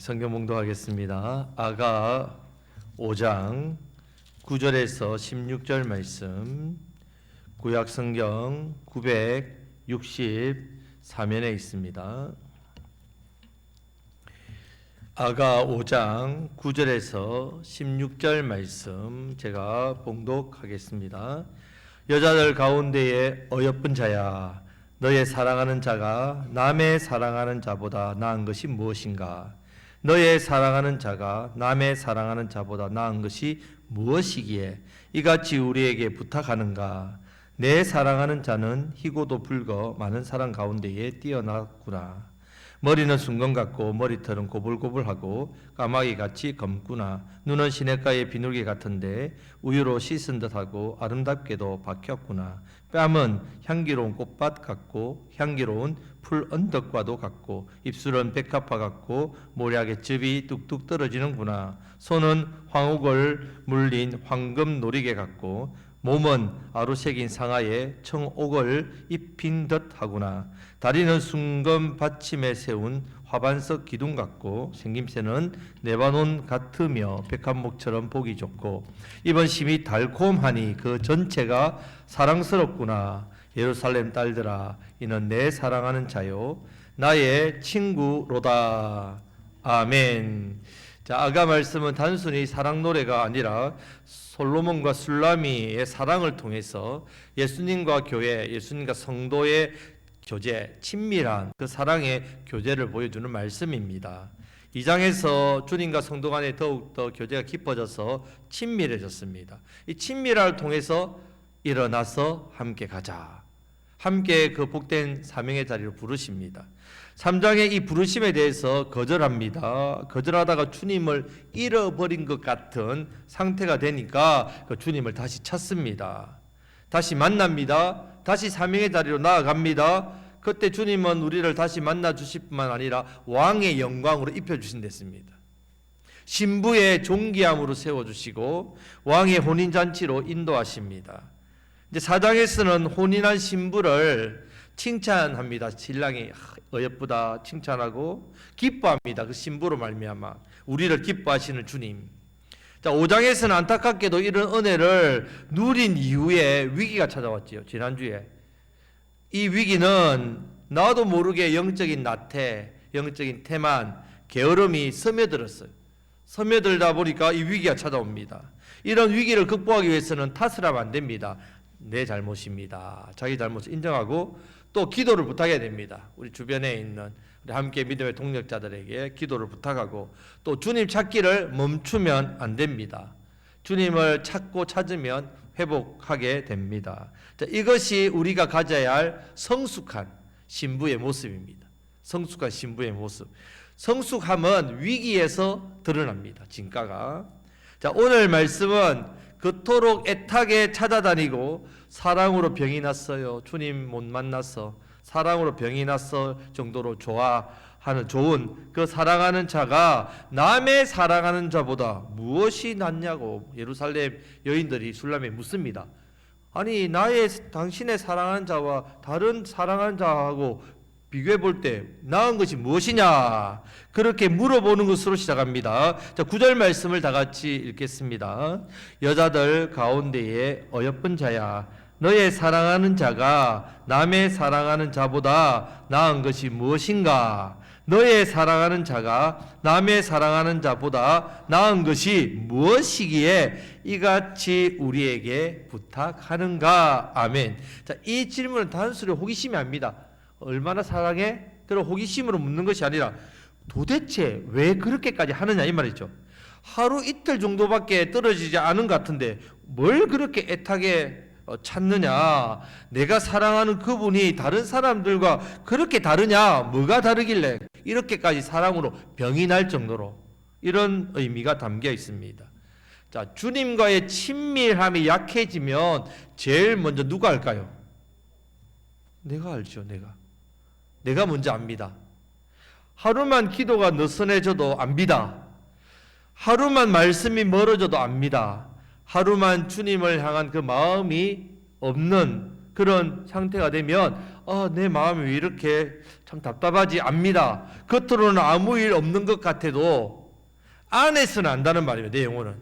성경 봉독하겠습니다. 아가 5장 9절에서 16절 말씀, 구약 성경 964면에 있습니다. 아가 5장 9절에서 16절 말씀 제가 봉독하겠습니다. 여자들 가운데에 어여쁜 자야, 너의 사랑하는 자가 남의 사랑하는 자보다 나은 것이 무엇인가? 너의 사랑하는 자가 남의 사랑하는 자보다 나은 것이 무엇이기에 이같이 우리에게 부탁하는가? 내 사랑하는 자는 희고도 불거 많은 사랑 가운데에 뛰어났구나. 머리는 순금 같고 머리털은 고불고불하고 까마귀같이 검구나. 눈은 시냇가의 비둘기 같은데 우유로 씻은 듯하고 아름답게도 박혔구나. 뺨은 향기로운 꽃밭 같고 향기로운 풀 언덕과도 같고 입술은 백합화 같고 모략의 즙이 뚝뚝 떨어지는구나. 손은 황옥을 물린 황금 놀이개 같고 몸은 아루색인 상아에 청옥을 입힌 듯하구나. 다리는 순금 받침에 세운 화반석 기둥 같고 생김새는 네바논 같으며 백합목처럼 보기 좋고 입은 심이 달콤하니 그 전체가 사랑스럽구나. 예루살렘 딸들아, 이는 내 사랑하는 자요 나의 친구로다. 아멘. 자, 아가 말씀은 단순히 사랑 노래가 아니라 솔로몬과 술라미의 사랑을 통해서 예수님과 교회, 예수님과 성도의 교제, 친밀한 그 사랑의 교제를 보여주는 말씀입니다. 이 장에서 주님과 성도 간에 더욱더 교제가 깊어져서 친밀해졌습니다. 이 친밀함을 통해서 일어나서 함께 가자. 함께 그 복된 사명의 자리로 부르십니다. 3장의 이 부르심에 대해서 거절합니다. 거절하다가 주님을 잃어버린 것 같은 상태가 되니까 그 주님을 다시 찾습니다. 다시 만납니다. 다시 사명의 자리로 나아갑니다. 그때 주님은 우리를 다시 만나 주실 뿐만 아니라 왕의 영광으로 입혀주신댔습니다. 신부의 존귀함으로 세워주시고 왕의 혼인잔치로 인도하십니다. 이제 4장에서는 혼인한 신부를 칭찬합니다. 신랑이 어여쁘다 칭찬하고 기뻐합니다. 그 신부로 말미암아 우리를 기뻐하시는 주님. 자, 5장에서는 안타깝게도 이런 은혜를 누린 이후에 위기가 찾아왔지요. 지난주에 이 위기는 나도 모르게 영적인 나태, 영적인 태만, 게으름이 스며들었어요. 스며들다 보니까 이 위기가 찾아옵니다. 이런 위기를 극복하기 위해서는 탓을 하면 안 됩니다. 내 잘못입니다. 자기 잘못을 인정하고 또 기도를 부탁해야 됩니다. 우리 주변에 있는 우리 함께 믿음의 동력자들에게 기도를 부탁하고 또 주님 찾기를 멈추면 안 됩니다. 주님을 찾고 찾으면 회복하게 됩니다. 자, 이것이 우리가 가져야 할 성숙한 신부의 모습입니다. 성숙한 신부의 모습. 성숙함은 위기에서 드러납니다. 진가가. 자, 오늘 말씀은 그토록 애타게 찾아다니고 사랑으로 병이 났어요. 주님 못 만나서 사랑으로 병이 났을 정도로 좋아하는 좋은 그 사랑하는 자가 남의 사랑하는 자보다 무엇이 낫냐고 예루살렘 여인들이 술람에 묻습니다. 아니 당신의 사랑하는 자와 다른 사랑하는 자하고 비교해 볼 때 나은 것이 무엇이냐? 그렇게 물어보는 것으로 시작합니다. 자, 9절 말씀을 다 같이 읽겠습니다. 여자들 가운데에 어여쁜 자야, 너의 사랑하는 자가 남의 사랑하는 자보다 나은 것이 무엇인가? 너의 사랑하는 자가 남의 사랑하는 자보다 나은 것이 무엇이기에 이같이 우리에게 부탁하는가? 아멘. 자, 이 질문은 단순히 호기심이 아닙니다. 얼마나 사랑해? 그런 호기심으로 묻는 것이 아니라 도대체 왜 그렇게까지 하느냐 이 말이죠. 하루 이틀 정도밖에 떨어지지 않은 것 같은데 뭘 그렇게 애타게 찾느냐? 내가 사랑하는 그분이 다른 사람들과 그렇게 다르냐? 뭐가 다르길래 이렇게까지 사랑으로 병이 날 정도로 이런 의미가 담겨 있습니다. 자, 주님과의 친밀함이 약해지면 제일 먼저 누가 할까요? 내가 알죠. 내가 먼저 압니다. 하루만 기도가 느슨해져도 압니다. 하루만 말씀이 멀어져도 압니다. 하루만 주님을 향한 그 마음이 없는 그런 상태가 되면 내 마음이 왜 이렇게 참 답답하지 압니다. 겉으로는 아무 일 없는 것 같아도 안에서는 안다는 말이에요. 내 영혼은.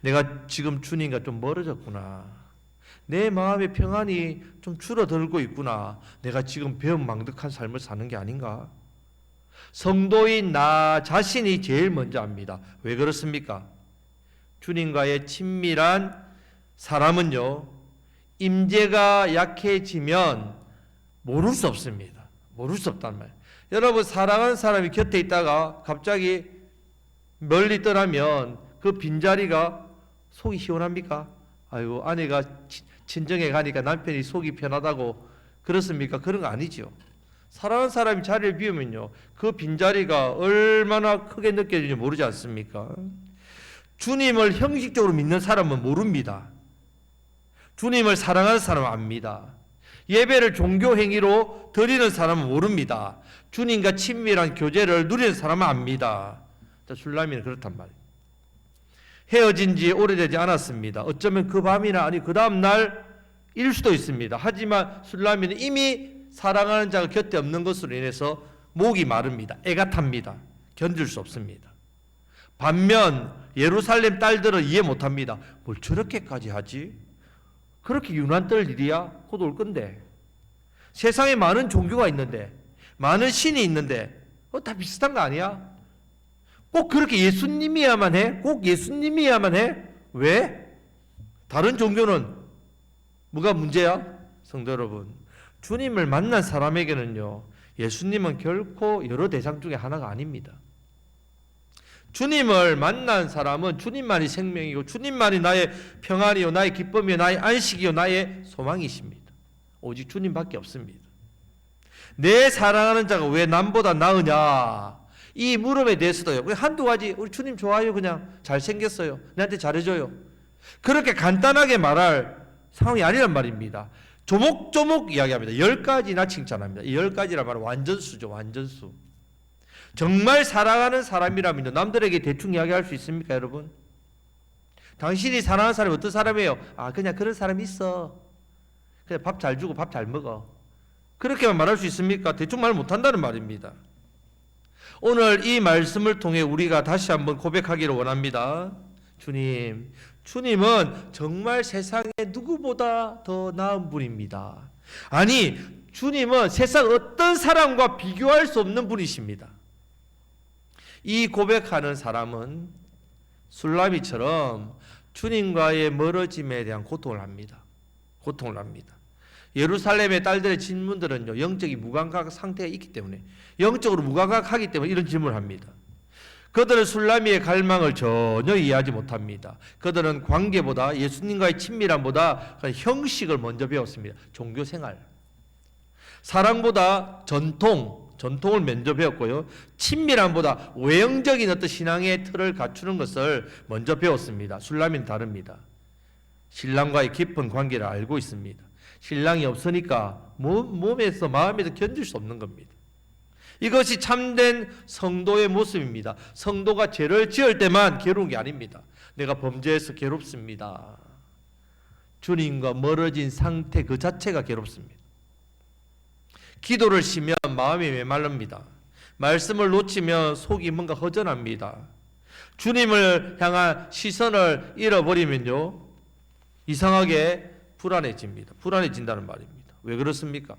내가 지금 주님과 좀 멀어졌구나. 내 마음의 평안이 좀 줄어들고 있구나. 내가 지금 배은망덕한 삶을 사는 게 아닌가? 성도인 나 자신이 제일 먼저 압니다. 왜 그렇습니까? 주님과의 친밀한 사람은요, 임재가 약해지면 모를 수 없습니다. 모를 수 없단 말이에요. 여러분, 사랑하는 사람이 곁에 있다가 갑자기 멀리 떠나면 그 빈자리가 속이 시원합니까? 아이고, 아내가 친정에 가니까 남편이 속이 편하다고 그렇습니까? 그런 거 아니죠. 사랑하는 사람이 자리를 비우면요, 그 빈자리가 얼마나 크게 느껴지는지 모르지 않습니까? 주님을 형식적으로 믿는 사람은 모릅니다. 주님을 사랑하는 사람은 압니다. 예배를 종교 행위로 드리는 사람은 모릅니다. 주님과 친밀한 교제를 누리는 사람은 압니다. 술라미는 그렇단 말이에요. 헤어진 지 오래되지 않았습니다. 어쩌면 그 밤이나 아니 그 다음 날일 수도 있습니다. 하지만 술라미는 이미 사랑하는 자가 곁에 없는 것으로 인해서 목이 마릅니다. 애가 탑니다. 견딜 수 없습니다. 반면 예루살렘 딸들은 이해 못합니다. 뭘 저렇게까지 하지? 그렇게 유난 떨 일이야? 곧 올 건데. 세상에 많은 종교가 있는데, 많은 신이 있는데 다 비슷한 거 아니야? 꼭 그렇게 예수님이야만 해? 꼭 예수님이야만 해? 왜? 다른 종교는 뭐가 문제야? 성도 여러분, 주님을 만난 사람에게는요, 예수님은 결코 여러 대상 중에 하나가 아닙니다. 주님을 만난 사람은 주님만이 생명이고 주님만이 나의 평안이요, 나의 기쁨이요, 나의 안식이요, 나의 소망이십니다. 오직 주님밖에 없습니다. 내 사랑하는 자가 왜 남보다 나으냐, 이 물음에 대해서도요, 한두 가지, 우리 주님 좋아요, 그냥 잘생겼어요, 나한테 잘해줘요, 그렇게 간단하게 말할 상황이 아니란 말입니다. 조목조목 이야기합니다. 10가지나 칭찬합니다. 이 10가지란 말은 완전수죠. 완전수. 정말 사랑하는 사람이라면 남들에게 대충 이야기할 수 있습니까, 여러분? 당신이 사랑하는 사람이 어떤 사람이에요? 그냥 그런 사람이 있어. 그냥 밥 잘 주고 밥 잘 먹어. 그렇게만 말할 수 있습니까? 대충 말 못한다는 말입니다. 오늘 이 말씀을 통해 우리가 다시 한번 고백하기를 원합니다. 주님은 정말 세상에 누구보다 더 나은 분입니다. 아니, 주님은 세상 어떤 사람과 비교할 수 없는 분이십니다. 이 고백하는 사람은 술라미처럼 주님과의 멀어짐에 대한 고통을 합니다. 고통을 합니다. 예루살렘의 딸들의 질문들은요, 영적인 무감각 상태가 있기 때문에, 영적으로 무감각하기 때문에 이런 질문을 합니다. 그들은 술라미의 갈망을 전혀 이해하지 못합니다. 그들은 관계보다, 예수님과의 친밀함보다 형식을 먼저 배웠습니다. 종교생활. 사랑보다 전통을 먼저 배웠고요. 친밀함보다 외형적인 어떤 신앙의 틀을 갖추는 것을 먼저 배웠습니다. 술라미는 다릅니다. 신랑과의 깊은 관계를 알고 있습니다. 신랑이 없으니까 몸에서 마음에서 견딜 수 없는 겁니다. 이것이 참된 성도의 모습입니다. 성도가 죄를 지을 때만 괴로운 게 아닙니다. 내가 범죄해서 괴롭습니다. 주님과 멀어진 상태 그 자체가 괴롭습니다. 기도를 쉬면 마음이 메말릅니다. 말씀을 놓치면 속이 뭔가 허전합니다. 주님을 향한 시선을 잃어버리면요, 이상하게 불안해집니다. 불안해진다는 말입니다. 왜 그렇습니까?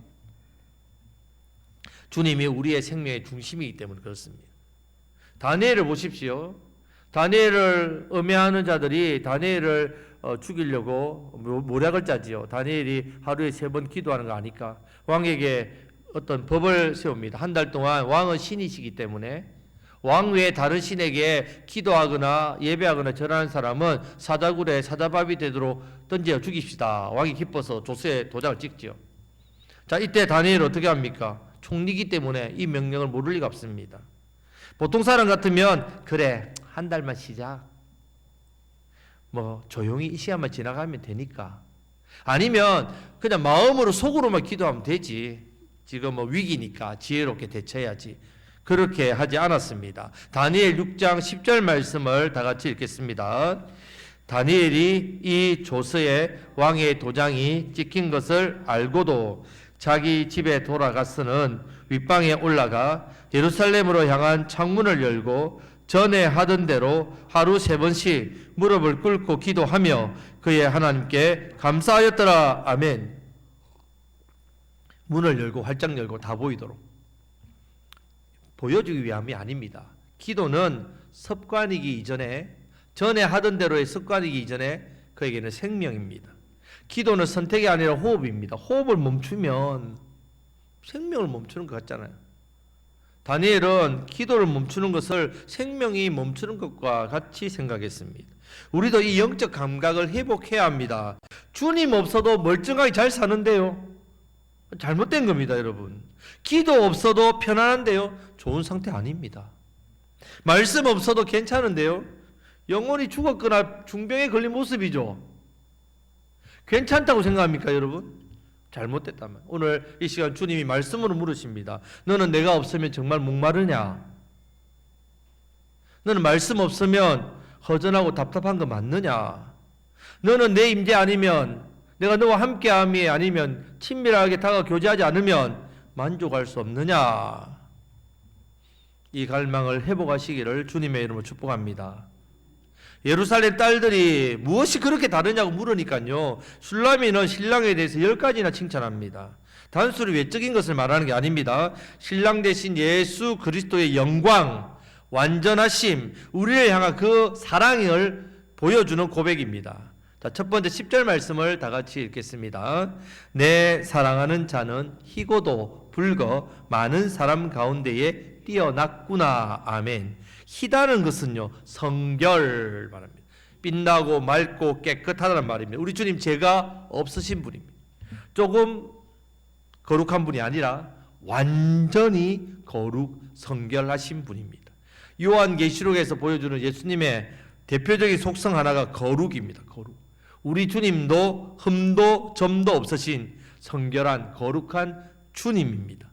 주님이 우리의 생명의 중심이기 때문에 그렇습니다. 다니엘을 보십시오. 다니엘을 음해하는 자들이 다니엘을 죽이려고 모략을 짜지요. 다니엘이 하루에 3번 기도하는 거 아니까 왕에게 어떤 법을 세웁니다. 한 달 동안 왕은 신이시기 때문에 왕 외에 다른 신에게 기도하거나 예배하거나 절하는 사람은 사자굴에 사자밥이 되도록 던져 죽입시다. 왕이 기뻐서 조서에 도장을 찍지요. 자, 이때 다니엘 어떻게 합니까? 총리이기 때문에 이 명령을 모를 리가 없습니다. 보통 사람 같으면 그래, 한 달만 쉬자, 조용히 이 시간만 지나가면 되니까, 아니면 그냥 마음으로 속으로만 기도하면 되지, 지금 위기니까 지혜롭게 대처해야지, 그렇게 하지 않았습니다. 다니엘 6장 10절 말씀을 다 같이 읽겠습니다. 다니엘이 이 조서에 왕의 도장이 찍힌 것을 알고도 자기 집에 돌아가서는 윗방에 올라가 예루살렘으로 향한 창문을 열고 전에 하던 대로 하루 3번씩 무릎을 꿇고 기도하며 그의 하나님께 감사하였더라. 아멘. 문을 열고 활짝 열고 다 보이도록 보여주기 위함이 아닙니다. 기도는 습관이기 이전에, 전에 하던 대로의 습관이기 이전에 그에게는 생명입니다. 기도는 선택이 아니라 호흡입니다. 호흡을 멈추면 생명을 멈추는 것 같잖아요. 다니엘은 기도를 멈추는 것을 생명이 멈추는 것과 같이 생각했습니다. 우리도 이 영적 감각을 회복해야 합니다. 주님 없어도 멀쩡하게 잘 사는데요. 잘못된 겁니다, 여러분. 기도 없어도 편안한데요. 좋은 상태 아닙니다. 말씀 없어도 괜찮은데요. 영혼이 죽었거나 중병에 걸린 모습이죠. 괜찮다고 생각합니까, 여러분? 잘못됐다면. 오늘 이 시간 주님이 말씀으로 물으십니다. 너는 내가 없으면 정말 목마르냐? 너는 말씀 없으면 허전하고 답답한 거 맞느냐? 너는 내 임재 아니면, 내가 너와 함께함이 아니면, 친밀하게 다가 교제하지 않으면 만족할 수 없느냐? 이 갈망을 회복하시기를 주님의 이름으로 축복합니다. 예루살렘 딸들이 무엇이 그렇게 다르냐고 물으니까요, 슐라미는 신랑에 대해서 10가지나 칭찬합니다. 단순히 외적인 것을 말하는 게 아닙니다. 신랑 대신 예수 그리스도의 영광, 완전하심, 우리를 향한 그 사랑을 보여주는 고백입니다. 자, 첫 번째 10절 말씀을 다 같이 읽겠습니다. 내 사랑하는 자는 희고도 붉어 많은 사람 가운데에 뛰어났구나. 아멘. 희다는 것은요, 성결 말합니다. 빛나고 맑고 깨끗하다는 말입니다. 우리 주님 죄가 없으신 분입니다. 조금 거룩한 분이 아니라 완전히 거룩 성결하신 분입니다. 요한계시록에서 보여주는 예수님의 대표적인 속성 하나가 거룩입니다. 거룩. 우리 주님도 흠도 점도 없으신 성결한 거룩한 주님입니다.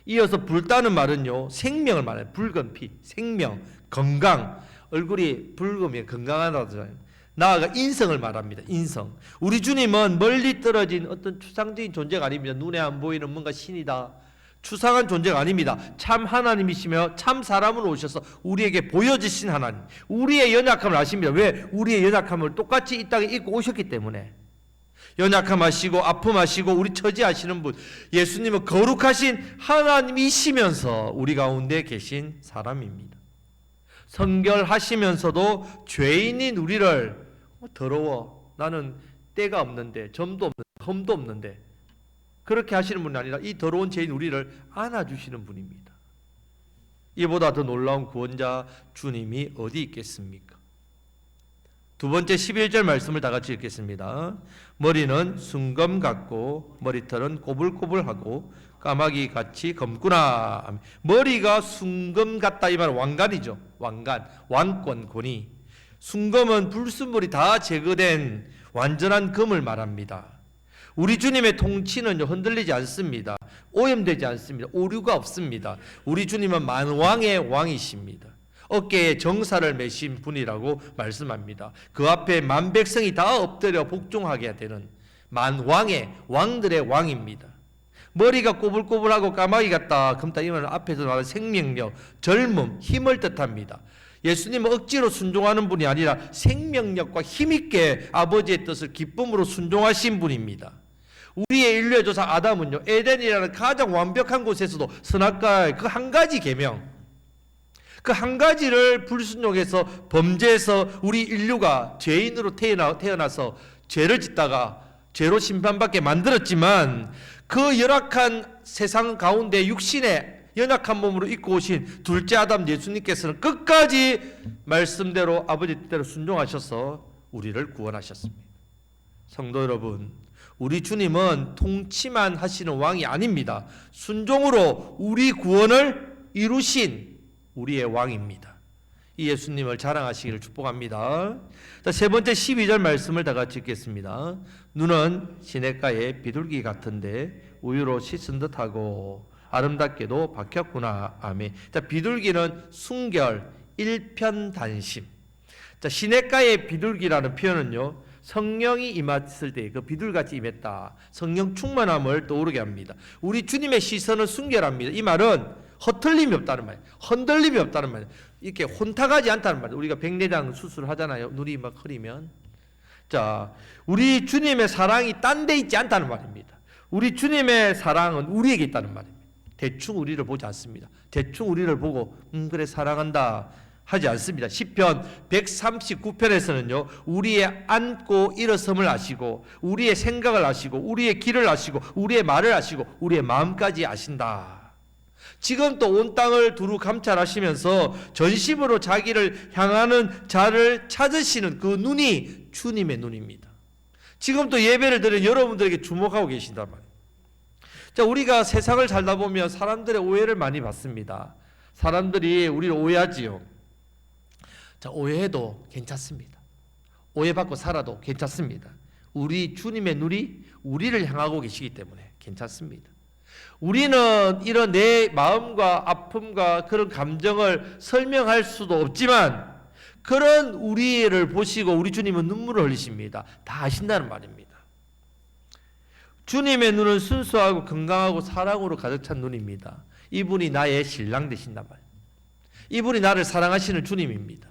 이어서 붉다는 말은요, 생명을 말해요. 붉은 피, 생명, 건강. 얼굴이 붉으면 건강하다잖아요. 나아가 인성을 말합니다. 인성. 우리 주님은 멀리 떨어진 어떤 추상적인 존재가 아닙니다. 눈에 안 보이는 뭔가 신이다, 추상한 존재가 아닙니다. 참 하나님이시며 참 사람으로 오셔서 우리에게 보여주신 하나님. 우리의 연약함을 아십니다. 왜? 우리의 연약함을 똑같이 이 땅에 입고 오셨기 때문에. 연약함 아시고 아픔 아시고 우리 처지 아시는 분, 예수님은 거룩하신 하나님이시면서 우리 가운데 계신 사람입니다. 성결하시면서도 죄인인 우리를 더러워, 나는 때가 없는데, 점도 없는데, 흠도 없는데, 그렇게 하시는 분이 아니라 이 더러운 죄인 우리를 안아주시는 분입니다. 이보다 더 놀라운 구원자 주님이 어디 있겠습니까? 두 번째 11절 말씀을 다 같이 읽겠습니다. 머리는 순금 같고 머리털은 꼬불꼬불하고 까마귀 같이 검구나. 머리가 순금 같다 이 말은 왕관이죠. 왕관, 왕권, 권위. 순금은 불순물이 다 제거된 완전한 금을 말합니다. 우리 주님의 통치는 흔들리지 않습니다. 오염되지 않습니다. 오류가 없습니다. 우리 주님은 만왕의 왕이십니다. 어깨에 정사를 메신 분이라고 말씀합니다. 그 앞에 만백성이 다 엎드려 복종하게 되는 만왕의 왕들의 왕입니다. 머리가 꼬불꼬불하고 까마귀 같다. 금다 이 말은 앞에서 말한 생명력, 젊음, 힘을 뜻합니다. 예수님은 억지로 순종하는 분이 아니라 생명력과 힘있게 아버지의 뜻을 기쁨으로 순종하신 분입니다. 우리의 인류의 조상 아담은요, 에덴이라는 가장 완벽한 곳에서도 선악과의 그 한 가지 계명, 그 한 가지를 불순종해서 범죄해서 우리 인류가 죄인으로 태어나서 죄를 짓다가 죄로 심판받게 만들었지만, 그 열악한 세상 가운데 육신의 연약한 몸으로 입고 오신 둘째 아담 예수님께서는 끝까지 말씀대로 아버지 뜻대로 순종하셔서 우리를 구원하셨습니다. 성도 여러분, 우리 주님은 통치만 하시는 왕이 아닙니다. 순종으로 우리 구원을 이루신 우리의 왕입니다. 이 예수님을 자랑하시기를 축복합니다. 자, 세 번째 12절 말씀을 다 같이 읽겠습니다. 눈은 시냇가의 비둘기 같은데 우유로 씻은 듯하고 아름답게도 박혔구나. 아멘. 자, 비둘기는 순결, 일편단심. 자, 시냇가의 비둘기라는 표현은요, 성령이 임했을 때 그 비둘같이 임했다. 성령 충만함을 떠오르게 합니다. 우리 주님의 시선은 순결합니다. 이 말은 허틀림이 없다는 말이에요. 흔들림이 없다는 말이에요. 이렇게 혼탁하지 않다는 말이에요. 우리가 백내장 수술하잖아요. 눈이 막 흐리면. 자, 우리 주님의 사랑이 딴 데 있지 않다는 말입니다. 우리 주님의 사랑은 우리에게 있다는 말입니다. 대충 우리를 보지 않습니다. 대충 우리를 보고 그래 사랑한다 하지 않습니다. 시편 139편에서는요. 우리의 앉고 일어섬을 아시고 우리의 생각을 아시고 우리의 길을 아시고 우리의 말을 아시고 우리의 마음까지 아신다. 지금 또 온 땅을 두루 감찰하시면서 전심으로 자기를 향하는 자를 찾으시는 그 눈이 주님의 눈입니다. 지금 또 예배를 드린 여러분들에게 주목하고 계신단 말이에요. 자, 우리가 세상을 살다 보면 사람들의 오해를 많이 받습니다. 사람들이 우리를 오해하지요. 자, 오해해도 괜찮습니다. 오해받고 살아도 괜찮습니다. 우리 주님의 눈이 우리를 향하고 계시기 때문에 괜찮습니다. 우리는 이런 내 마음과 아픔과 그런 감정을 설명할 수도 없지만 그런 우리를 보시고 우리 주님은 눈물을 흘리십니다. 다 아신다는 말입니다. 주님의 눈은 순수하고 건강하고 사랑으로 가득 찬 눈입니다. 이분이 나의 신랑 되신단 말이에요. 이분이 나를 사랑하시는 주님입니다.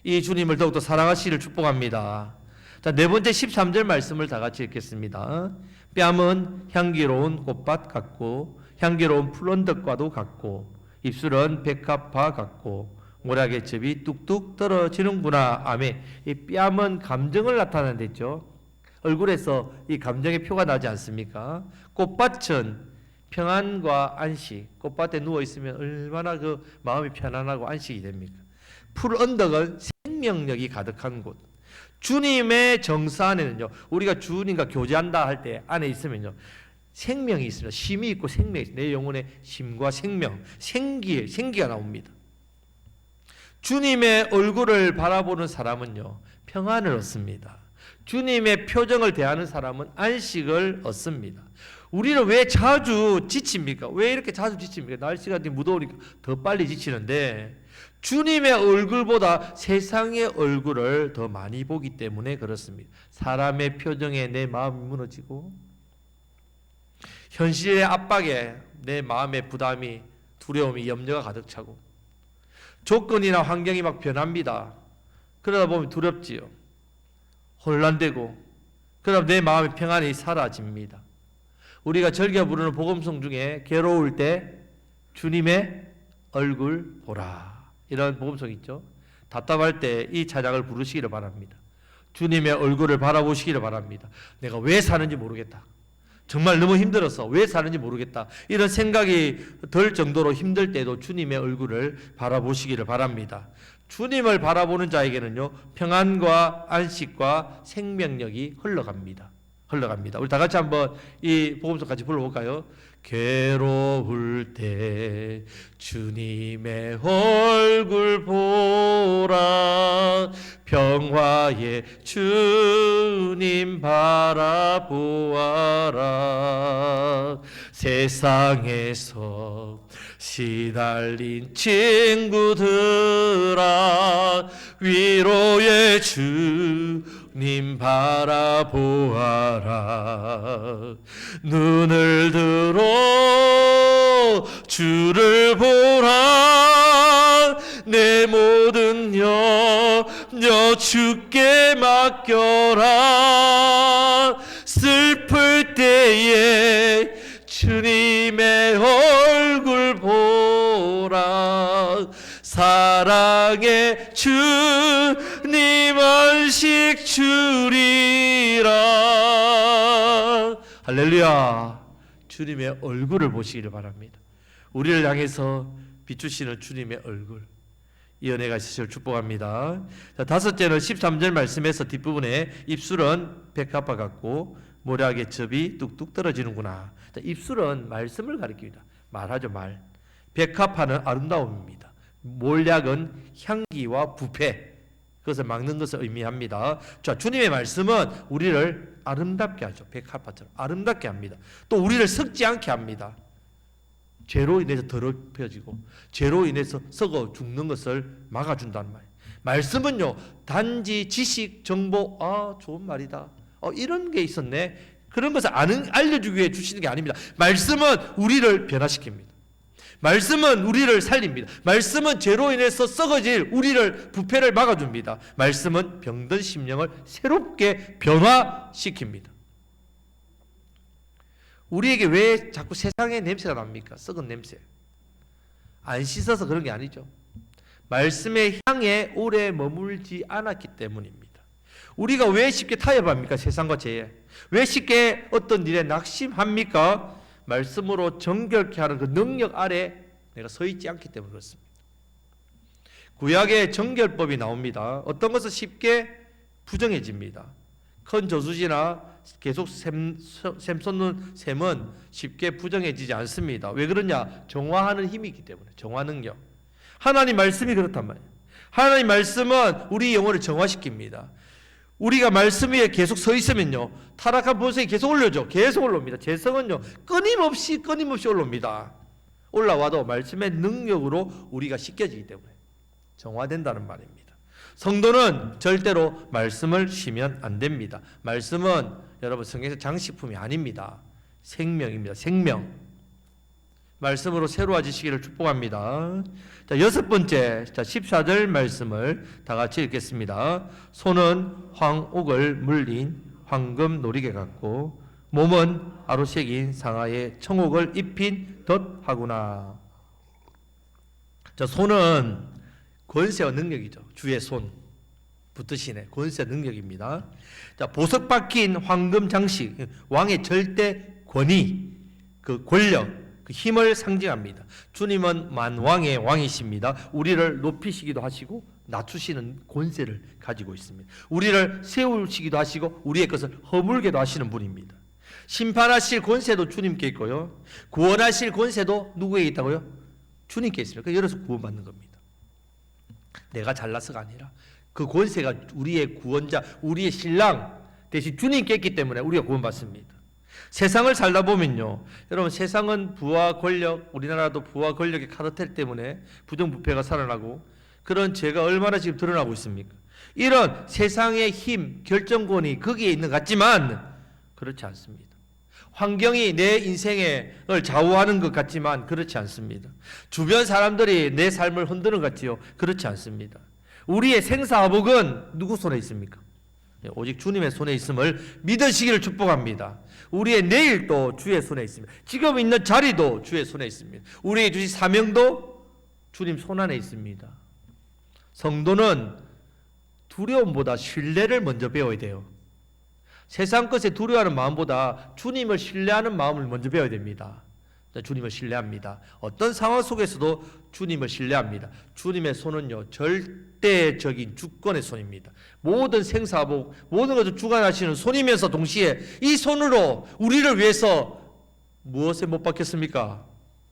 이 주님을 더욱더 사랑하시기를 축복합니다. 자, 네 번째 13절 말씀을 다 같이 읽겠습니다. 뺨은 향기로운 꽃밭 같고 향기로운 풀언덕과도 같고 입술은 백합화 같고 모락의 즙이 뚝뚝 떨어지는구나. 아멘. 이 뺨은 감정을 나타내는 데 있죠. 얼굴에서 이 감정의 표가 나지 않습니까? 꽃밭은 평안과 안식. 꽃밭에 누워 있으면 얼마나 그 마음이 편안하고 안식이 됩니까? 풀 언덕은 생명력이 가득한 곳. 주님의 정서 안에는요. 우리가 주님과 교제한다 할 때 안에 있으면요. 생명이 있습니다. 쉼이 있고 생명이 있습니다. 내 영혼의 쉼과 생명, 생기가 나옵니다. 주님의 얼굴을 바라보는 사람은요. 평안을 얻습니다. 주님의 표정을 대하는 사람은 안식을 얻습니다. 우리는 왜 자주 지칩니까? 왜 이렇게 자주 지칩니까? 날씨가 무더우니까 더 빨리 지치는데 주님의 얼굴보다 세상의 얼굴을 더 많이 보기 때문에 그렇습니다. 사람의 표정에 내 마음이 무너지고 현실의 압박에 내 마음의 부담이 두려움이 염려가 가득 차고 조건이나 환경이 막 변합니다. 그러다 보면 두렵지요. 혼란되고 그러다 내 마음의 평안이 사라집니다. 우리가 즐겨 부르는 복음송 중에 괴로울 때 주님의 얼굴 보라 이런 복음송 있죠. 답답할 때 이 찬양을 부르시기를 바랍니다. 주님의 얼굴을 바라보시기를 바랍니다. 내가 왜 사는지 모르겠다. 정말 너무 힘들어서 왜 사는지 모르겠다. 이런 생각이 들 정도로 힘들 때도 주님의 얼굴을 바라보시기를 바랍니다. 주님을 바라보는 자에게는요. 평안과 안식과 생명력이 흘러갑니다. 우리 다 같이 한번 이 복음송 같이 불러볼까요? 괴로울 때 주님의 얼굴 보라 평화의 주님 바라보아라 세상에서 시달린 친구들아 위로의 주님 바라보아라 눈을 들어 주를 보라 내 모든 염려 주께 맡겨라 슬플 때에 주님의 얼굴 보라 사랑의 주님 안식 주리라 할렐루야 주님의 얼굴을 보시기를 바랍니다. 우리를 향해서 비추시는 주님의 얼굴 이 은혜가 있으시길 축복합니다. 자, 다섯째는 13절 말씀에서 뒷부분에 입술은 백합화 같고 모략의 즙이 뚝뚝 떨어지는구나. 자, 입술은 말씀을 가리킵니다. 말하죠 말. 백합화는 아름다움입니다. 몰약은 향기와 부패 그것을 막는 것을 의미합니다. 자, 주님의 말씀은 우리를 아름답게 하죠. 백합화처럼 아름답게 합니다. 또 우리를 썩지 않게 합니다. 죄로 인해서 더럽혀지고 죄로 인해서 썩어 죽는 것을 막아준다는 말이에요. 말씀은요, 단지 지식, 정보, 좋은 말이다. 이런 게 있었네. 그런 것을 알려주기 위해 주시는 게 아닙니다. 말씀은 우리를 변화시킵니다. 말씀은 우리를 살립니다. 말씀은 죄로 인해서 썩어질 우리를 부패를 막아줍니다. 말씀은 병든 심령을 새롭게 변화시킵니다. 우리에게 왜 자꾸 세상의 냄새가 납니까? 썩은 냄새. 안 씻어서 그런 게 아니죠. 말씀의 향에 오래 머물지 않았기 때문입니다. 우리가 왜 쉽게 타협합니까? 세상과 죄에. 왜 쉽게 어떤 일에 낙심합니까? 말씀으로 정결케 하는 그 능력 아래 내가 서 있지 않기 때문에 그렇습니다. 구약에 정결법이 나옵니다. 어떤 것은 쉽게 부정해집니다. 큰 저수지나 계속 샘 솟는 샘은 쉽게 부정해지지 않습니다. 왜 그러냐? 정화하는 힘이 있기 때문에. 정화 능력. 하나님 말씀이 그렇단 말이에요. 하나님 말씀은 우리 영혼을 정화시킵니다. 우리가 말씀 위에 계속 서 있으면요, 타락한 본성이 계속 올려져. 계속 올라옵니다. 죄성은요, 끊임없이 올라옵니다. 올라와도 말씀의 능력으로 우리가 씻겨지기 때문에 정화된다는 말입니다. 성도는 절대로 말씀을 쉬면 안 됩니다. 말씀은 여러분 성경에서 장식품이 아닙니다. 생명입니다. 생명. 말씀으로 새로워지시기를 축복합니다. 자, 여섯 번째, 14절 말씀을 다 같이 읽겠습니다. 손은 황옥을 물린 황금 노리개 같고 몸은 아로새긴 상아에 청옥을 입힌 덫하구나. 자, 손은 권세와 능력이죠. 주의 손 붙드시네. 권세 능력입니다. 자, 보석 박힌 황금 장식, 왕의 절대 권위, 그 권력, 그 힘을 상징합니다. 주님은 만왕의 왕이십니다. 우리를 높이시기도 하시고 낮추시는 권세를 가지고 있습니다. 우리를 세우시기도 하시고 우리의 것을 허물게도 하시는 분입니다. 심판하실 권세도 주님께 있고요, 구원하실 권세도 누구에게 있다고요? 주님께 있습니다. 그래서 구원받는 겁니다. 내가 잘나서가 아니라 그 권세가 우리의 구원자, 우리의 신랑 대신 주님께 있기 때문에 우리가 구원받습니다. 세상을 살다 보면요, 여러분, 세상은 부와 권력, 우리나라도 부와 권력의 카르텔 때문에 부정부패가 살아나고 그런 죄가 얼마나 지금 드러나고 있습니까? 이런 세상의 힘, 결정권이 거기에 있는 것 같지만 그렇지 않습니다. 환경이 내 인생을 좌우하는 것 같지만 그렇지 않습니다. 주변 사람들이 내 삶을 흔드는 것 같지요? 그렇지 않습니다. 우리의 생사복은 누구 손에 있습니까? 오직 주님의 손에 있음을 믿으시기를 축복합니다. 우리의 내일도 주의 손에 있습니다. 지금 있는 자리도 주의 손에 있습니다. 우리의 주신 사명도 주님 손 안에 있습니다. 성도는 두려움보다 신뢰를 먼저 배워야 돼요. 세상 것에 두려워하는 마음보다 주님을 신뢰하는 마음을 먼저 배워야 됩니다. 주님을 신뢰합니다. 어떤 상황 속에서도 주님을 신뢰합니다. 주님의 손은요, 절대적인 주권의 손입니다. 모든 생사복, 모든 것을 주관하시는 손이면서 동시에 이 손으로 우리를 위해서 무엇에 못 박혔습니까?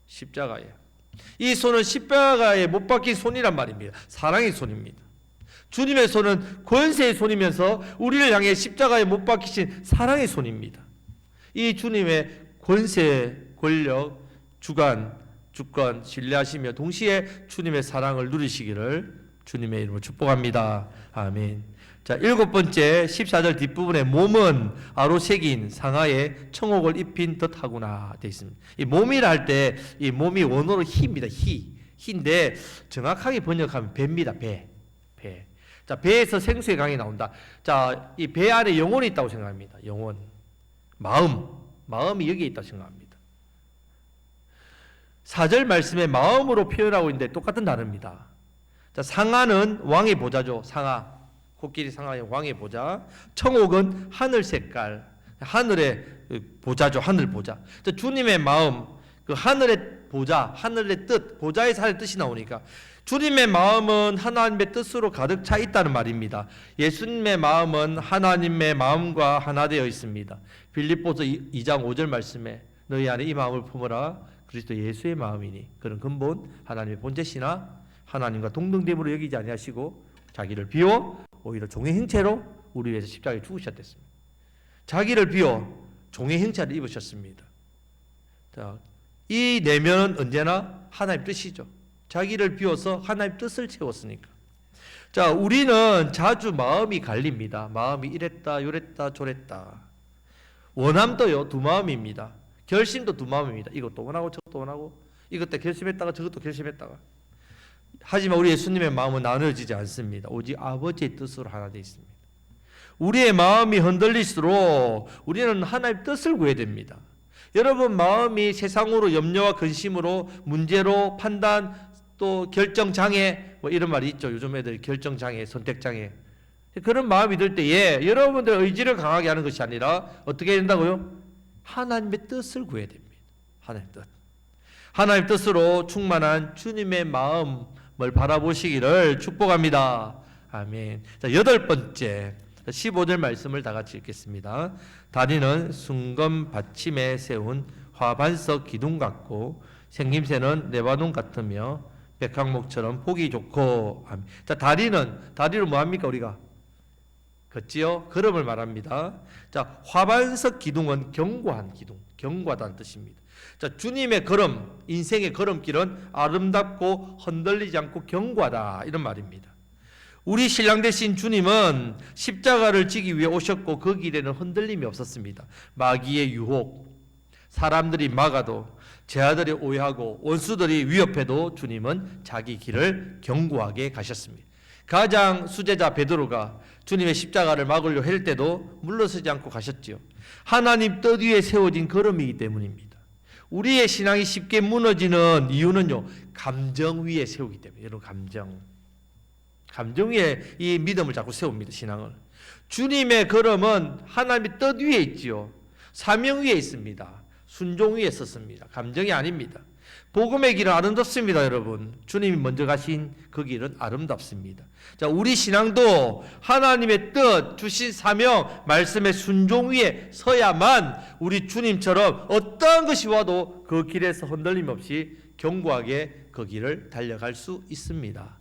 십자가에. 이 손은 십자가에 못 박힌 손이란 말입니다. 사랑의 손입니다. 주님의 손은 권세의 손이면서 우리를 향해 십자가에 못 박히신 사랑의 손입니다. 이 주님의 권세, 권력, 주관, 주권 신뢰하시며 동시에 주님의 사랑을 누리시기를 주님의 이름으로 축복합니다. 아멘. 자, 일곱 번째 14절 뒷부분에 몸은 아로새긴 상아에 청옥을 입힌 덫하구나 되어 있습니다. 이 몸이라 할 때 이 몸이 원어로 희입니다. 희인데 정확하게 번역하면 배입니다. 배. 자, 배에서 생수의 강이 나온다. 자, 이 배 안에 영혼이 있다고 생각합니다. 영혼. 마음이 여기에 있다고 생각합니다. 4절 말씀에 마음으로 표현하고 있는데 똑같은 단어입니다. 자, 상아는 왕의 보좌죠. 상아. 코끼리 상아의 왕의 보좌. 청옥은 하늘 색깔. 하늘의 보좌죠. 하늘 보좌. 자, 주님의 마음, 그 하늘의 보좌, 하늘의 뜻, 보좌에서 하늘의 뜻이 나오니까 주님의 마음은 하나님의 뜻으로 가득 차 있다는 말입니다. 예수님의 마음은 하나님의 마음과 하나 되어 있습니다. 빌립보서 2장 5절 말씀에 너희 안에 이 마음을 품어라. 그리스도 예수의 마음이니 그런 근본 하나님의 본체시나 하나님과 동등됨으로 여기지 아니하시고 자기를 비워 오히려 종의 형체로 우리 위해서 십자가에 죽으셨습니다. 자기를 비워 종의 형체를 입으셨습니다. 자, 이 내면은 언제나 하나님 뜻이죠. 자기를 비워서 하나님 뜻을 채웠으니까. 자, 우리는 자주 마음이 갈립니다. 마음이 이랬다, 요랬다, 저랬다. 원함도요, 두 마음입니다. 결심도 두 마음입니다. 이것도 원하고 저것도 원하고, 이것도 결심했다가 저것도 결심했다가. 하지만 우리 예수님의 마음은 나눠지지 않습니다. 오직 아버지의 뜻으로 하나 되어 있습니다. 우리의 마음이 흔들릴수록 우리는 하나님의 뜻을 구해야 됩니다. 여러분 마음이 세상으로 염려와 근심으로 문제로 판단 또 결정장애 뭐 이런 말이 있죠. 요즘 애들 결정장애, 선택장애. 그런 마음이 들 때에 여러분들 의지를 강하게 하는 것이 아니라 어떻게 해야 된다고요? 하나님의 뜻을 구해야 됩니다. 하나님의 뜻. 하나님의 뜻으로 충만한 주님의 마음을 바라보시기를 축복합니다. 아멘. 자, 8번째 15절 말씀을 다 같이 읽겠습니다. 다리는 순금 받침에 세운 화반석 기둥 같고 생김새는 레바논 같으며 백향목처럼 보기 좋고. 아멘. 자, 다리는 뭐합니까 우리가? 걷지요? 걸음을 말합니다. 자, 화반석 기둥은 견고한 기둥, 견고하다는 뜻입니다. 자, 주님의 걸음, 인생의 걸음길은 아름답고 흔들리지 않고 견고하다 이런 말입니다. 우리 신랑 되신 주님은 십자가를 지기 위해 오셨고 그 길에는 흔들림이 없었습니다. 마귀의 유혹, 사람들이 막아도, 제아들이 오해하고 원수들이 위협해도 주님은 자기 길을 견고하게 가셨습니다. 가장 수제자 베드로가 주님의 십자가를 막으려 할 때도 물러서지 않고 가셨지요. 하나님 뜻 위에 세워진 걸음이기 때문입니다. 우리의 신앙이 쉽게 무너지는 이유는요, 감정 위에 세우기 때문에. 여러분, 감정 위에 이 믿음을 자꾸 세웁니다. 신앙을. 주님의 걸음은 하나님의 뜻 위에 있지요. 사명 위에 있습니다. 순종 위에 섰습니다. 감정이 아닙니다. 복음의 길은 아름답습니다. 여러분, 주님이 먼저 가신 그 길은 아름답습니다. 자, 우리 신앙도 하나님의 뜻, 주신 사명, 말씀의 순종 위에 서야만 우리 주님처럼 어떠한 것이 와도 그 길에서 흔들림 없이 견고하게 그 길을 달려갈 수 있습니다.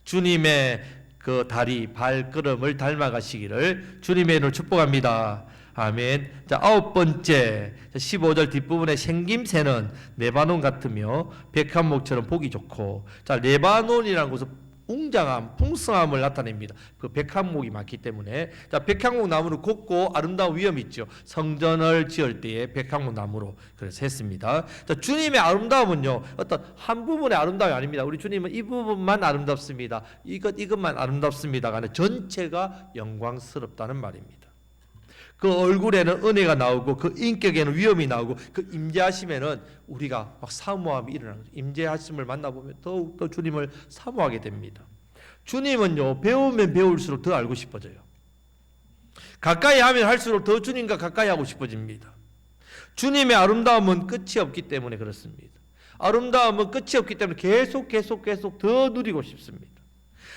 주님의 그 다리, 발걸음을 닮아가시기를 주님의 이름으로 축복합니다. 아멘. 자, 9번째 15절 뒷부분에 생김새는 레바논 같으며 백향목처럼 보기 좋고. 자, 레바논이라는 것은 웅장함, 풍성함을 나타냅니다. 그 백향목이 많기 때문에. 자, 백향목 나무는 곱고 아름다운 위엄이 있죠. 성전을 지을 때에 백향목 나무로 그래서 했습니다. 자, 주님의 아름다움은요, 어떤 한 부분의 아름다움이 아닙니다. 우리 주님은 이 부분만 아름답습니다. 이것만 아름답습니다가 아니라 전체가 영광스럽다는 말입니다. 그 얼굴에는 은혜가 나오고 그 인격에는 위엄이 나오고 그 임재하심에는 우리가 막 사모함이 일어나는 거죠. 임재하심을 만나보면 더욱더 주님을 사모하게 됩니다. 주님은요, 배우면 배울수록 더 알고 싶어져요. 가까이 하면 할수록 더 주님과 가까이 하고 싶어집니다. 주님의 아름다움은 끝이 없기 때문에 그렇습니다. 아름다움은 끝이 없기 때문에 계속 더 누리고 싶습니다.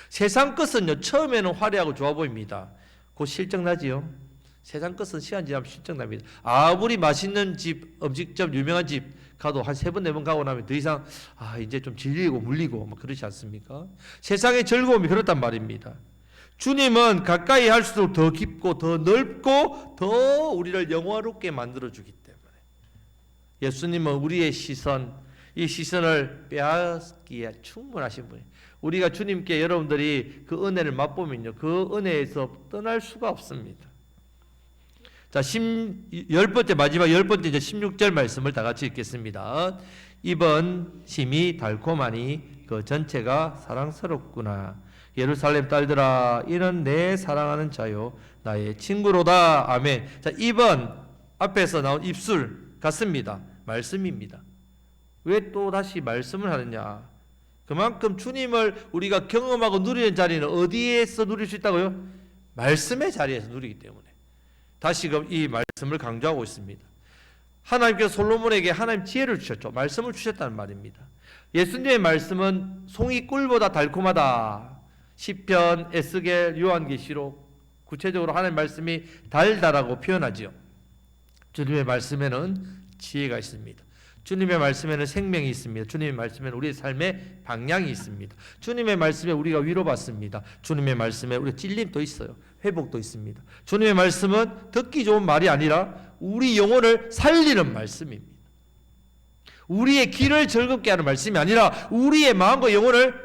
세상 것은요, 처음에는 화려하고 좋아 보입니다. 곧 실증나지요. 세상 것은 시간 지나면 실증납니다. 아무리 맛있는 집, 음식점 유명한 집 가도 한 3번 4번 가고 나면 더 이상 이제 좀 질리고 물리고 막 그렇지 않습니까? 세상의 즐거움이 그렇단 말입니다. 주님은 가까이 할수록 더 깊고 더 넓고 더 우리를 영화롭게 만들어주기 때문에. 예수님은 우리의 시선, 이 시선을 빼앗기에 충분하신 분이에요. 우리가 주님께 여러분들이 그 은혜를 맛보면요, 그 은혜에서 떠날 수가 없습니다. 자, 10번째, 마지막 10번째 이제 16절 말씀을 다 같이 읽겠습니다. 입은 심히 달콤하니 그 전체가 사랑스럽구나. 예루살렘 딸들아, 이는 내 사랑하는 자요 나의 친구로다. 아멘. 자, 입은 앞에서 나온 입술 같습니다. 말씀입니다. 왜 또 다시 말씀을 하느냐? 그만큼 주님을 우리가 경험하고 누리는 자리는 어디에서 누릴 수 있다고요? 말씀의 자리에서 누리기 때문에. 다시금 이 말씀을 강조하고 있습니다. 하나님께서 솔로몬에게 하나님 지혜를 주셨죠. 말씀을 주셨다는 말입니다. 예수님의 말씀은 송이 꿀보다 달콤하다. 시편, 에스겔, 요한계시록 구체적으로 하나님의 말씀이 달달하고 표현하지요. 주님의 말씀에는 지혜가 있습니다. 주님의 말씀에는 생명이 있습니다. 주님의 말씀에는 우리의 삶의 방향이 있습니다. 주님의 말씀에 우리가 위로받습니다. 주님의 말씀에 우리가 찔림도 있어요. 회복도 있습니다. 주님의 말씀은 듣기 좋은 말이 아니라 우리 영혼을 살리는 말씀입니다. 우리의 길을 즐겁게 하는 말씀이 아니라 우리의 마음과 영혼을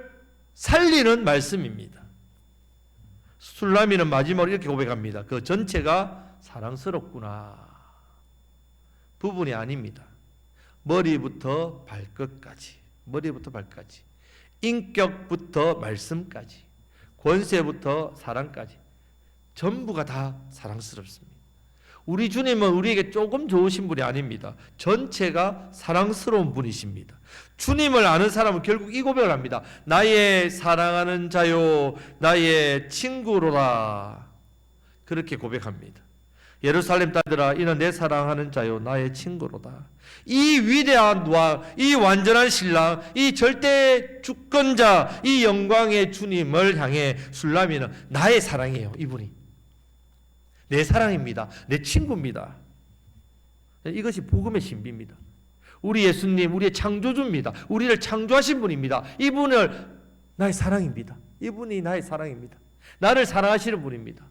살리는 말씀입니다. 술라미는 마지막으로 이렇게 고백합니다. 그 전체가 사랑스럽구나. 부분이 아닙니다. 머리부터 발끝까지, 머리부터 발끝까지, 인격부터 말씀까지, 권세부터 사랑까지 전부가 다 사랑스럽습니다. 우리 주님은 우리에게 조금 좋으신 분이 아닙니다. 전체가 사랑스러운 분이십니다. 주님을 아는 사람은 결국 이 고백을 합니다. 나의 사랑하는 자요, 나의 친구로라. 그렇게 고백합니다. 예루살렘 딸들아, 이는 내 사랑하는 자요, 나의 친구로다. 이 위대한 왕, 이 완전한 신랑, 이 절대 주권자, 이 영광의 주님을 향해 술라미는 나의 사랑이에요. 이분이 내 사랑입니다. 내 친구입니다. 이것이 복음의 신비입니다. 우리 예수님, 우리의 창조주입니다. 우리를 창조하신 분입니다. 이분을 나의 사랑입니다. 이분이 나의 사랑입니다. 나를 사랑하시는 분입니다.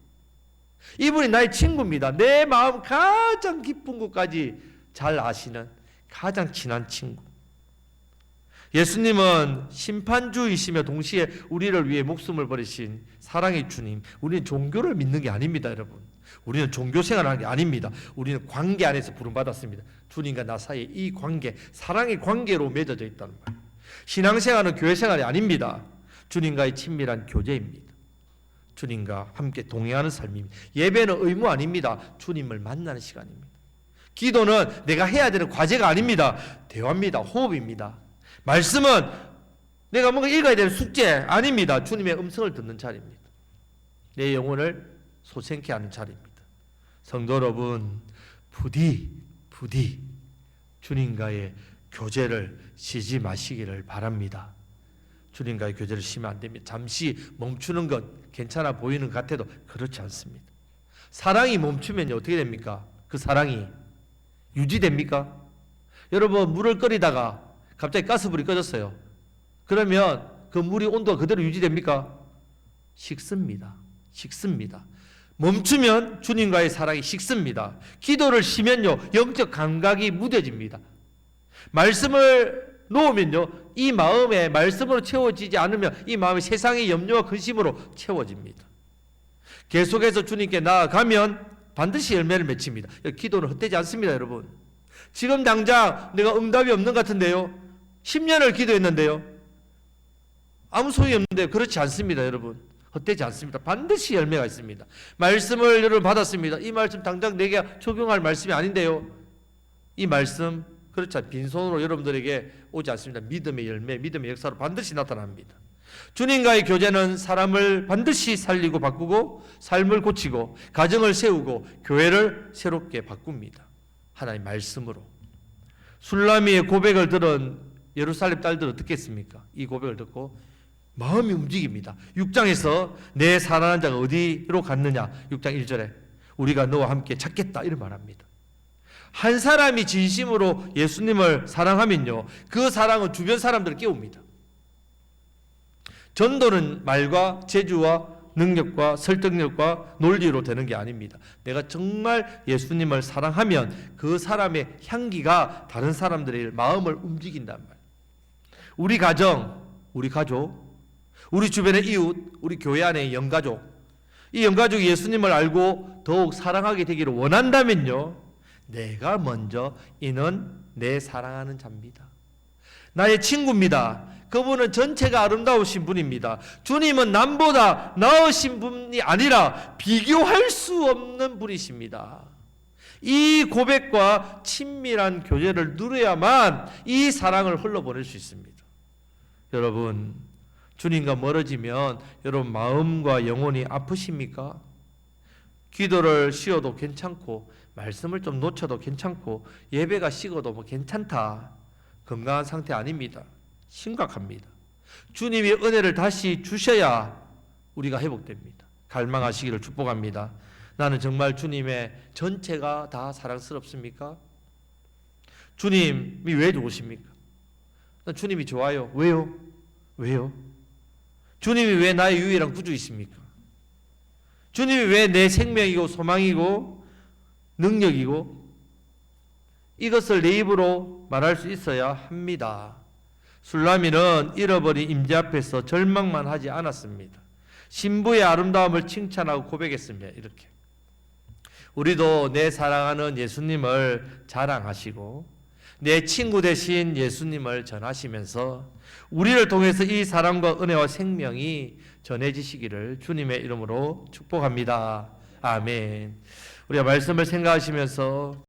이분이 나의 친구입니다. 내 마음 가장 깊은 곳까지 잘 아시는 가장 친한 친구. 예수님은 심판주이시며 동시에 우리를 위해 목숨을 버리신 사랑의 주님. 우리는 종교를 믿는 게 아닙니다, 여러분. 우리는 종교 생활하는 게 아닙니다. 우리는 관계 안에서 부름받았습니다. 주님과 나 사이에 이 관계, 사랑의 관계로 맺어져 있다는 말. 신앙생활은 교회 생활이 아닙니다. 주님과의 친밀한 교제입니다. 주님과 함께 동행하는 삶입니다. 예배는 의무 아닙니다. 주님을 만나는 시간입니다. 기도는 내가 해야 되는 과제가 아닙니다. 대화입니다. 호흡입니다. 말씀은 내가 뭔가 읽어야 되는 숙제 아닙니다. 주님의 음성을 듣는 자리입니다. 내 영혼을 소생케 하는 자리입니다. 성도 여러분, 부디 주님과의 교제를 쉬지 마시기를 바랍니다. 주님과의 교제를 쉬면 안 됩니다. 잠시 멈추는 것 괜찮아 보이는 것 같아도 그렇지 않습니다. 사랑이 멈추면 어떻게 됩니까? 그 사랑이 유지됩니까? 여러분, 물을 끓이다가 갑자기 가스불이 꺼졌어요. 그러면 그 물이 온도가 그대로 유지됩니까? 식습니다. 멈추면 주님과의 사랑이 식습니다. 기도를 쉬면요, 영적 감각이 무뎌집니다. 말씀을 놓으면요, 이 마음에 말씀으로 채워지지 않으면 이 마음이 세상의 염려와 근심으로 채워집니다. 계속해서 주님께 나아가면 반드시 열매를 맺힙니다. 기도는 헛되지 않습니다, 여러분. 지금 당장 내가 응답이 없는 것 같은데요, 10년을 기도했는데요, 아무 소용이 없는데요. 그렇지 않습니다, 여러분. 헛되지 않습니다. 반드시 열매가 있습니다. 말씀을 여러분 받았습니다. 이 말씀 당장 내게 적용할 말씀이 아닌데요, 이 말씀 그렇지 않습니다. 빈손으로 여러분들에게 오지 않습니다. 믿음의 열매, 믿음의 역사로 반드시 나타납니다. 주님과의 교제는 사람을 반드시 살리고 바꾸고 삶을 고치고 가정을 세우고 교회를 새롭게 바꿉니다. 하나님의 말씀으로. 술라미의 고백을 들은 예루살렘 딸들은 어떻게 했습니까? 이 고백을 듣고 마음이 움직입니다. 6장에서 내 사랑하는 자가 어디로 갔느냐, 6장 1절에 우리가 너와 함께 찾겠다 이런 말합니다. 한 사람이 진심으로 예수님을 사랑하면요, 그 사랑은 주변 사람들을 깨웁니다. 전도는 말과 재주와 능력과 설득력과 논리로 되는 게 아닙니다. 내가 정말 예수님을 사랑하면 그 사람의 향기가 다른 사람들의 마음을 움직인단 말이에요. 우리 가정, 우리 가족, 우리 주변의 이웃, 우리 교회 안의 영가족, 이 영가족이 예수님을 알고 더욱 사랑하게 되기를 원한다면요, 내가 먼저 이는 내 사랑하는 자입니다. 나의 친구입니다. 그분은 전체가 아름다우신 분입니다. 주님은 남보다 나으신 분이 아니라 비교할 수 없는 분이십니다. 이 고백과 친밀한 교제를 누려야만 이 사랑을 흘러보낼 수 있습니다. 여러분, 주님과 멀어지면 여러분 마음과 영혼이 아프십니까? 기도를 쉬어도 괜찮고 말씀을 좀 놓쳐도 괜찮고 예배가 식어도 뭐 괜찮다, 건강한 상태 아닙니다. 심각합니다. 주님이 은혜를 다시 주셔야 우리가 회복됩니다. 갈망하시기를 축복합니다. 나는 정말 주님의 전체가 다 사랑스럽습니까? 주님이 왜 좋으십니까? 난 주님이 좋아요. 왜요? 주님이 왜 나의 유일한 구주이십니까? 주님이 왜 내 생명이고 소망이고 능력이고, 이것을 내 입으로 말할 수 있어야 합니다. 술라미는 잃어버린 임재 앞에서 절망만 하지 않았습니다. 신부의 아름다움을 칭찬하고 고백했습니다. 이렇게 우리도 내 사랑하는 예수님을 자랑하시고 내 친구 되신 예수님을 전하시면서 우리를 통해서 이 사랑과 은혜와 생명이 전해지시기를 주님의 이름으로 축복합니다. 아멘. 우리가 말씀을 생각하시면서